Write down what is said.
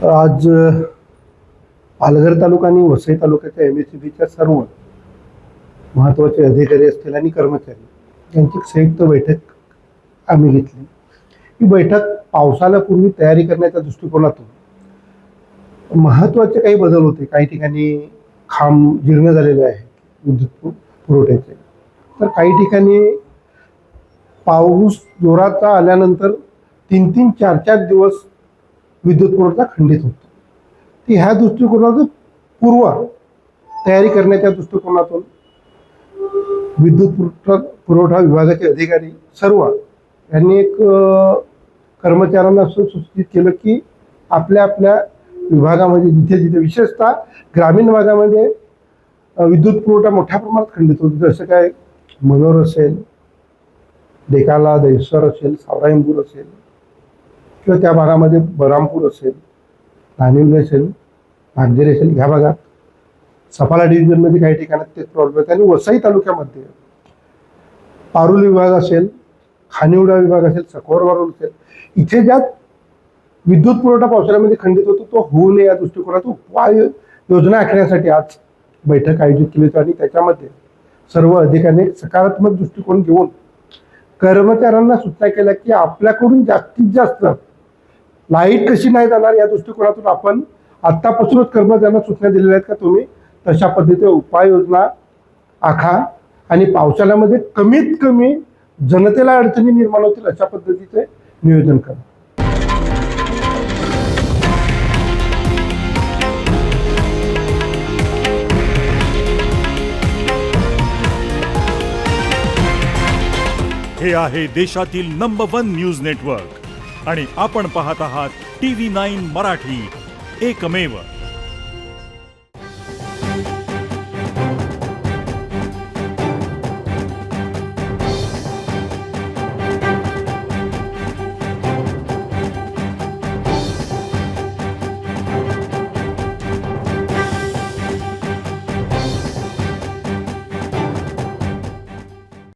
आज पालघर तालुका आणि वसई तालुक्याच्या MSEBच्या सर्व महत्त्वाचे अधिकारी असतील आणि कर्मचारी यांची एक संयुक्त बैठक आम्ही घेतली. ही बैठक पावसाला पूर्वी तयारी करण्याच्या दृष्टिकोनातून महत्त्वाचे काही बदल होते. काही ठिकाणी खांब जीर्ण झालेले आहे विद्युत पुरवठ्याचे, तर काही ठिकाणी पाऊस जोराचा आल्यानंतर 3-3, 4-4 दिवस विद्युत पुरवठा खंडित होतो. ती ह्या दृष्टिकोनातून पूर्व तयारी करण्याच्या दृष्टिकोनातून विद्युत पुरवठा विभागाचे अधिकारी सर्व यांनी एक कर्मचाऱ्यांना असं सूचित केलं की आपल्या आपल्या विभागामध्ये जिथे जिथे विशेषतः ग्रामीण भागामध्ये विद्युत पुरवठा मोठ्या प्रमाणात खंडित होतो, जसं काय मनोर असेल, डेकाला दहिसर असेल, सावराईंपूर असेल किंवा त्या भागामध्ये बरामपूर असेल, नानिवली असेल, नागझरी असेल, ह्या भागात सफाला डिव्हिजनमध्ये काही ठिकाणात तेच प्रॉब्लेम आहेत. आणि वसई तालुक्यामध्ये पारुल विभाग असेल, खानिवडा विभाग असेल, सकवरवारुल असेल, इथे ज्या विद्युत पुरवठा पावसाळ्यामध्ये खंडित होतो तो होऊ नये या दृष्टिकोनातून उपाय योजना आखण्यासाठी आज बैठक आयोजित केली होती. आणि त्याच्यामध्ये सर्व अधिकाऱ्यांनी सकारात्मक दृष्टिकोन घेऊन कर्मचाऱ्यांना सूचना केल्या की आपल्याकडून जास्तीत जास्त लाईट कशी नाही जाणार या दृष्टिकोनातून आपण आत्तापासूनच कर्मचाऱ्यांना सूचना दिलेल्या आहेत का तुम्ही तशा पद्धतीने उपाययोजना आखा आणि पावसाळ्यामध्ये कमीत कमी जनतेला अडचणी निर्माण होतील अशा पद्धतीचे नियोजन करा. हे आहे देशातील नंबर 1 न्यूज नेटवर्क आणि आपण पाहत आहात TV9 मराठी, एकमेव.